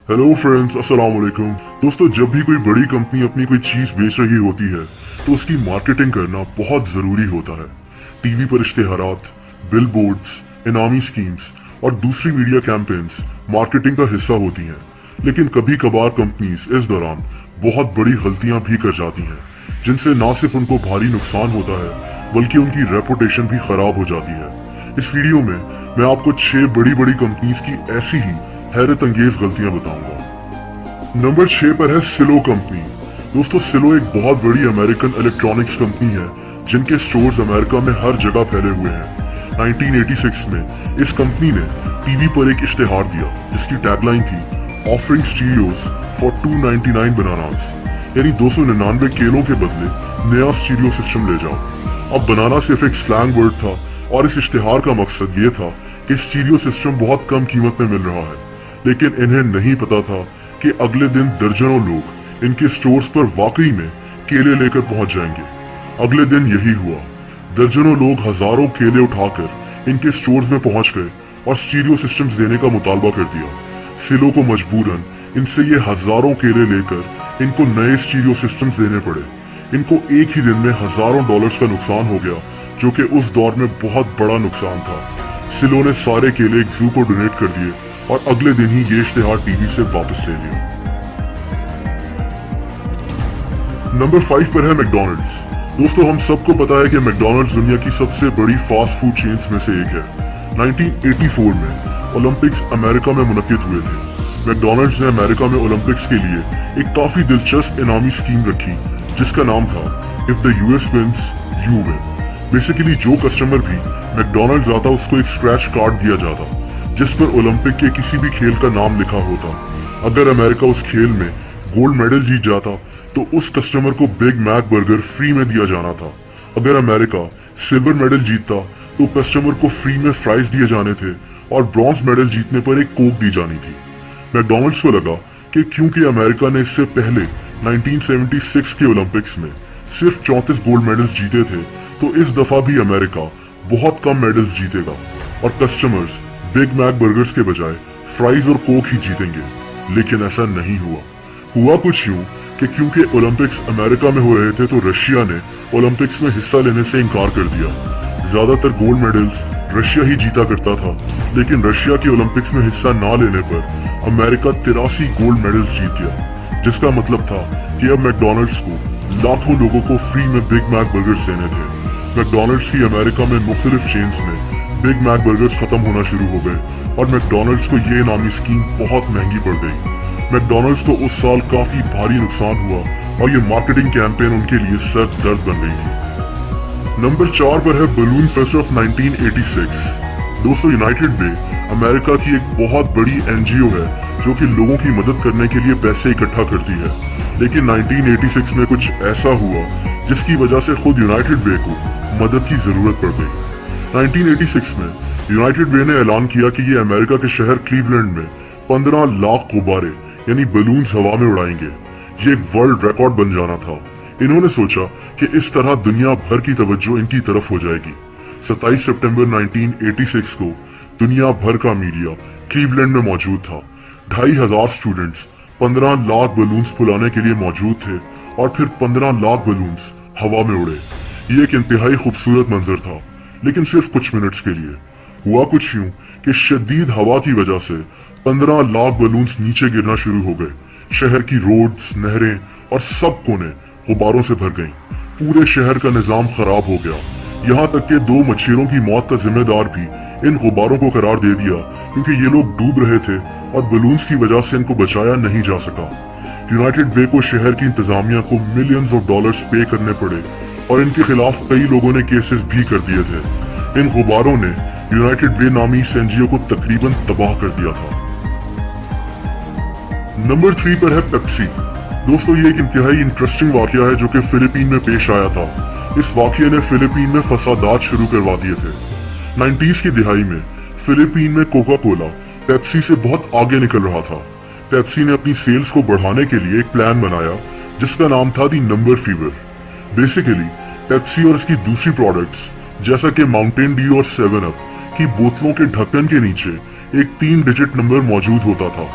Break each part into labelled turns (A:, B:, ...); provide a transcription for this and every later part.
A: Hello friends, अस्सलाम वालेकुम। दोस्तों, जब भी कोई बड़ी कंपनी अपनी कोई चीज बेच रही होती है तो उसकी मार्केटिंग करना बहुत जरूरी होता है। टीवी पर इश्तेहारात, बिलबोर्ड्स, इनामी स्कीम्स और दूसरी मीडिया कैंपेन्स मार्केटिंग का हिस्सा होती हैं। लेकिन कभी कभार कंपनीज इस दौरान बहुत बड़ी गलतियां भी कर जाती हैं, जिनसे न सिर्फ उनको भारी नुकसान होता है बल्कि उनकी रेपुटेशन भी खराब हो जाती है। इस वीडियो में मैं आपको 6 बड़ी बड़ी कंपनीज की ऐसी ही हैरत अंगेज गलतियां बताऊंगा। नंबर 6 पर है सिलो कंपनी। दोस्तों, सिलो एक बहुत बड़ी अमेरिकन इलेक्ट्रॉनिक्स कंपनी है जिनके स्टोर्स अमेरिका में हर जगह फैले हुए हैं। 1986 में इस कंपनी ने टीवी पर एक इश्तेहार दिया जिसकी टैगलाइन थी ऑफरिंग स्टीरियोज फॉर 299 बनानास, यानी 299 केलों के बदले नया स्टीरियो सिस्टम ले जाओ। अब बनाना सिर्फ एक स्लैंग वर्ड था और इस इश्तेहार का मकसद ये था कि स्टीरियो सिस्टम बहुत कम कीमत में मिल रहा है। लेकिन इन्हें नहीं पता था कि अगले दिन दर्जनों लोग इनके स्टोर्स पर वाकई में केले लेकर पहुंच जाएंगे। अगले दिन यही हुआ। दर्जनों लोग हजारों केले उठाकर इनके स्टोर्स में पहुंच गए और स्टीरियो सिस्टम्स देने का मुतालबा कर दिया। सिलो को मजबूरन इनसे ये हजारों केले लेकर इनको नए स्टीरियो सिस्टम्स देने पड़े। इनको एक ही दिन में हजारों डॉलर्स का नुकसान हो गया, जो कि उस दौर में बहुत बड़ा नुकसान था। सिलो ने सारे केले एक जू को डोनेट कर दिए और अगले दिन ही ये इश्तेहार टीवी से वापस ले लिया। नंबर 5 पर है मैकडॉनल्ड्स। दोस्तों, हम सबको पता है कि मैकडॉनल्ड्स दुनिया की सबसे बड़ी फास्ट फूड चेन्स में से एक है। 1984 में ओलंपिक्स अमेरिका में मुनक्किद हुए थे। मैकडॉनल्ड्स ने अमेरिका में ओलंपिक्स के लिए एक काफी दिलचस्प इनामी स्कीम रखी जिसका नाम था if the US wins you win. Basically जो कस्टमर भी मैकडॉनल्ड्स आता उसको एक स्क्रैच कार्ड दिया जाता जिस पर ओलंपिक के किसी भी खेल का नाम लिखा होता। अगर अमेरिका उस खेल में गोल्ड मेडल जीत जाता तो उस कस्टमर को बिग मैक बर्गर फ्री में दिया जाना था। अगर अमेरिका सिल्वर मेडल जीतता तो कस्टमर को फ्री में फ्राइज दिए जाने थे और ब्रॉन्ज मेडल जीतने पर एक कोक दी जानी थी। मैकडॉनल्ड्स को लगा कि क्योंकि अमेरिका ने इससे पहले 1976 के ओलंपिक्स में सिर्फ 34 गोल्ड मेडल्स जीते थे, तो इस दफा भी अमेरिका बहुत कम मेडल्स जीतेगा और कस्टमर्स बिग मैक बर्गर्स के बजाय फ्राइज और कोक ही जीतेंगे। लेकिन ऐसा नहीं हुआ कुछ यूं कि क्योंकि ओलंपिक्स अमेरिका में हो रहे थे तो रशिया ने ओलंपिक्स में हिस्सा लेने से इनकार कर दिया। ज्यादातर गोल्ड मेडल्स रशिया ही जीता करता था, लेकिन रशिया के ओलंपिक्स में हिस्सा ना लेने पर अमेरिका 83 गोल्ड मेडल्स जीत गया, जिसका मतलब था कि अब मैकडॉनल्ड्स को लाखों लोगों को फ्री में बिग मैक बर्गर्स देने थे। मैकडॉनल्ड्स की अमेरिका में मुख्तलिफ चेन्स में बिग मैक बर्गर्स खत्म होना शुरू हो गए और मैकडॉनल्ड्स को ये इनामी स्कीम बहुत महंगी पड़ गई। मैकडॉनल्ड्स को उस साल काफी भारी नुकसान हुआ और ये मार्केटिंग कैंपेन उनके लिए सर दर्द बन गई थी। नंबर 4 पर है बलून फेस्ट ऑफ 1986। दोस्तों, यूनाइटेड वे अमेरिका की एक बहुत बड़ी एनजीओ है जो कि लोगों की मदद करने के लिए पैसे इकट्ठा करती है। लेकिन 1986 में कुछ ऐसा हुआ जिसकी वजह से खुद यूनाइटेड वे को मदद की जरूरत पड़ गई। 1986 में यूनाइटेड वे ने ऐलान किया कि ये अमेरिका के शहर क्लीवलैंड में 15 लाख गुब्बारे यानी बलून्स हवा में उड़ाएंगे। ये एक वर्ल्ड रिकॉर्ड बन जाना था। इन्होंने सोचा कि इस तरह दुनिया भर की तवज्जो इनकी तरफ हो जाएगी। 27 सितंबर 1986 को दुनिया भर का मीडिया क्लीवलैंड में मौजूद था। 2500 स्टूडेंट्स 15 लाख बलून्स फुलाने के लिए मौजूद थे और फिर 15 लाख बलून्स हवा में उड़े। ये एक इंतहाई खूबसूरत मंजर था, लेकिन सिर्फ कुछ मिनट्स के लिए। हुआ कुछ यूं कि शदीद हवा की वजह से 15 लाख बलून्स नीचे गिरना शुरू हो गए। शहर की रोड्स, नहरें और सब कोने गुब्बारों से भर गईं। पूरे शहर का निजाम खराब हो गया। यहाँ तक कि 2 मच्छरों की मौत का जिम्मेदार भी इन गुब्बारों को करार दे दिया, क्योंकि ये लोग डूब रहे थे और बलून्स की वजह से इनको बचाया नहीं जा सका। यूनाइटेड वे को शहर की इंतजामिया को मिलियंस ऑफ डॉलर्स पे करने पड़े और इनके खिलाफ कई लोगों ने केसेस भी कर दिए थे। इन गुब्बारों ने यूनाइटेड वे नामी एनजीओ को तकरीबन तबाह कर दिया था। नंबर 3 पर है पेप्सी। दोस्तों, ये एक इंतहाई इंटरेस्टिंग वाकया है जो कि फिलीपीन में पेश आया था। इस वाकये ने फिलीपीन में फसादात शुरू करवा दिए थे। 90s की दिहाई में फिलीपीन में कोका कोला पेप्सी से बहुत आगे निकल रहा था। पेप्सी ने अपनी सेल्स को बढ़ाने के लिए एक प्लान बनाया जिसका नाम था the number fever. Basically Pepsi और इसकी दूसरी प्रोडक्ट्स जैसा कि माउंटेन ड्यू और 7 अप की बोतलों के ढक्कन के नीचे एक 3 डिजिट नंबर मौजूद होता था।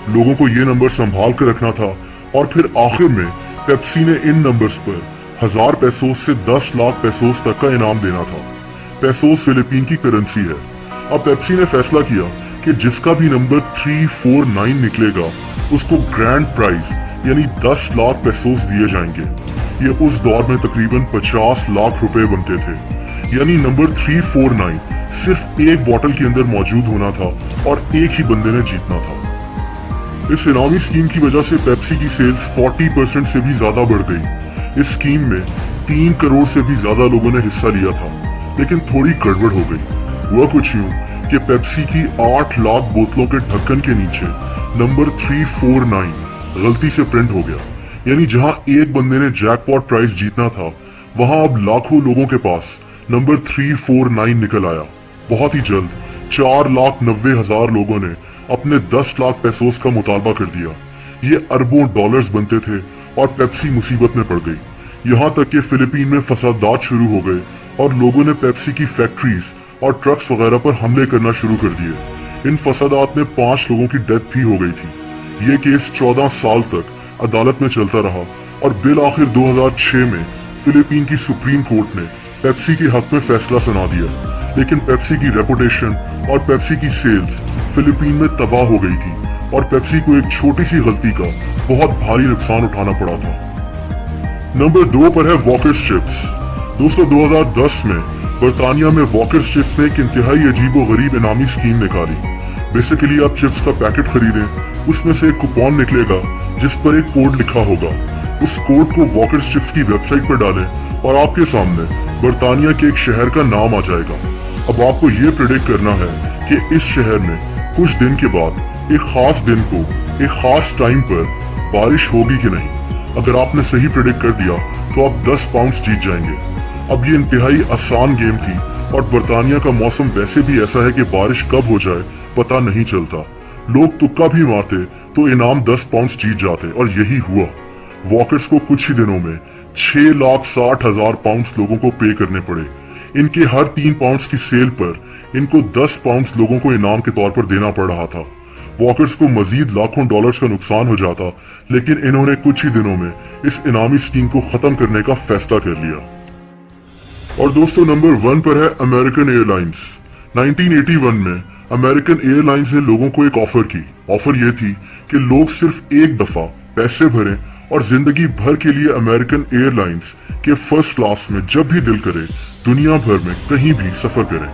A: लोगों को ये नंबर संभाल कर रखना था और फिर आखिर में पेप्सी ने इन नंबर्स पर 1000 पेसोस से 10 लाख पेसोस तक का इनाम देना था। पेसोस फिलीपीन की करेंसी है। अब पेप्सी ने फैसला किया कि जिसका भी नंबर 349 निकलेगा उसको ग्रैंड प्राइज यानी 10 लाख पेसोस दिए जाएंगे। ये उस दौर में तकरीबन 50 लाख रुपए बनते थे। यानी नंबर 349 सिर्फ एक बोतल के अंदर मौजूद होना था और एक ही बंदे ने जीतना था। इस इनामी स्कीम की वजह से पेप्सी की सेल्स 40% से भी ज्यादा बढ़ गई। इस स्कीम में 3 करोड़ से भी ज्यादा लोगों ने हिस्सा लिया था, लेकिन थोड़ी गड़बड़ हो गई। हुआ कुछ यूं कि पेप्सी की 8 लाख बोतलों के ढक्कन के नीचे नंबर 349 गलती से प्रिंट हो गया। यानी जहां एक बंदे ने जैकपॉट प्राइज जीतना था, वहां अब लाखों लोगों के पास नंबर 349 निकल आया। बहुत ही जल्द 4,90,000 लोगों ने अपने 10 लाख पेसोस का मुतालबा कर दिया। ये अरबों डॉलर्स बनते थे और पेप्सी मुसीबत में पड़ गई। यहाँ तक कि फिलीपीन में फसादात शुरू हो गए और लोगों ने पेप्सी की फैक्ट्रीज और ट्रक्स वगैरह पर हमले करना शुरू कर दिए। इन फसादात में 5 लोगों की डेथ भी हो गई थी। ये केस 14 साल तक अदालत में चलता रहा और बिल आखिर 2006 में फिलीपीन की सुप्रीम कोर्ट ने पेप्सी के हक में फैसला सुना दिया। लेकिन पेप्सी की रेपुटेशन और पेप्सी की सेल्स फिलीपीन में तबाह हो गई थी और पेप्सी को एक छोटी सी गलती का बहुत भारी नुकसान उठाना पड़ा था। नंबर 2 पर है वॉकर्स चिप्स। दोस्तों 2010 में बर्तानिया में वॉकर्स चिप्स ने एक इंतहाई अजीबो गरीब इनामी स्कीम निकाली। बेसिकली आप चिप्स का पैकेट खरीदें, उसमें से एक कूपन निकलेगा जिस पर एक कोड लिखा होगा। उस कोड को वॉकर्स चिप्स की वेबसाइट पर डालें और आपके सामने बर्तानिया के एक शहर का नाम आ जाएगा। अब आपको ये प्रेडिक्ट करना है कि इस शहर में कुछ दिन के बाद एक खास दिन को एक खास टाइम पर बारिश होगी कि नहीं। अगर आपने सही प्रेडिक्ट कर दिया तो आप 10 पाउंड्स जीत जाएंगे। अब ये इंतहाई आसान गेम थी और बर्तानिया का मौसम वैसे भी ऐसा है कि बारिश कब हो जाए पता नहीं चलता। लोग तुक्का भी मारते तो इनाम 10 पाउंड्स जीत जाते और यही हुआ। वॉकर्स को कुछ ही दिनों में 6,60,000 पाउंड्स लोगों को पे करने पड़े। इनके हर 3 पाउंड्स की सेल पर इनको 10 पाउंड्स लोगों को इनाम के तौर पर देना पड़ रहा था। वॉकर्स को मजीद लाखों डॉलर्स का नुकसान हो जाता, लेकिन इन्होंने कुछ ही दिनों में इस इनामी स्कीम को खत्म करने का फैसला कर लिया। और दोस्तों नंबर 1 पर है अमेरिकन एयरलाइंस। 1981 में अमेरिकन एयरलाइंस ने लोगों को एक ऑफर की। ऑफर ये थी कि लोग सिर्फ एक दफा पैसे भरें और जिंदगी भर के लिए अमेरिकन एयरलाइंस के फर्स्ट क्लास में जब भी दिल करे दुनिया भर में कहीं भी सफर करें।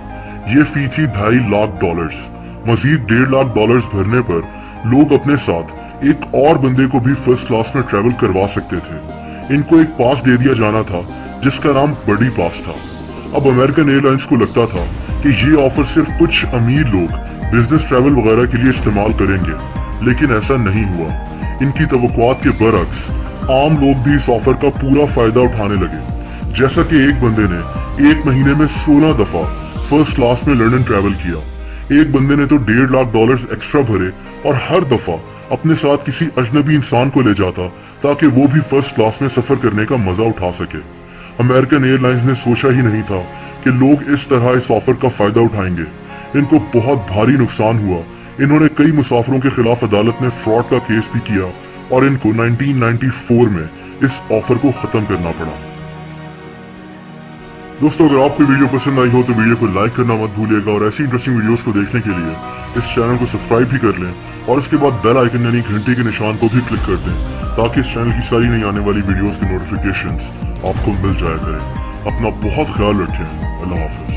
A: ये फी थी $2.5 लाख। मजीद $1.5 लाख भरने पर लोग अपने साथ एक और बंदे को भी फर्स्ट क्लास में ट्रेवल करवा सकते थे। इनको एक पास दे दिया जाना था जिसका नाम बडी पास था। अब अमेरिकन एयरलाइंस को लगता था कि ये ऑफर सिर्फ कुछ अमीर लोग बिजनेस ट्रैवल वगैरह के लिए इस्तेमाल करेंगे, लेकिन ऐसा नहीं हुआ। इनकी तवक्कुआत के बरअक्स आम लोग भी इस ऑफर का पूरा फायदा उठाने लगे। जैसा कि एक बंदे ने एक महीने में 16 दफा फर्स्ट क्लास में लंदन ट्रैवल किया। एक बंदे ने तो $1.5 लाख एक्स्ट्रा भरे और हर दफा अपने साथ किसी अजनबी इंसान को ले जाता ताकि वो भी फर्स्ट क्लास में सफर करने का मजा उठा सके। अमेरिकन एयरलाइंस ने सोचा ही नहीं था कि लोग इस तरह इस ऑफर का फायदा उठाएंगे। इनको बहुत भारी नुकसान हुआ। इन्होंने कई मुसाफिरों के खिलाफ अदालत में फ्रॉड का केस भी किया और इनको 1994 में इस ऑफर को खत्म करना पड़ा। दोस्तों अगर आपको वीडियो पसंद आई हो तो वीडियो को लाइक करना मत भूलिएगा और ऐसी इंटरेस्टिंग वीडियोस को देखने के लिए इस चैनल को सब्सक्राइब भी कर लें और उसके बाद बेल आइकन यानी घंटी के निशान को भी क्लिक कर दें ताकि इस चैनल की सारी नई आने वाली वीडियोस के नोटिफिकेशंस आपको मिल जाया करें। अपना बहुत ख्याल रखें। अल्लाह हाफिज।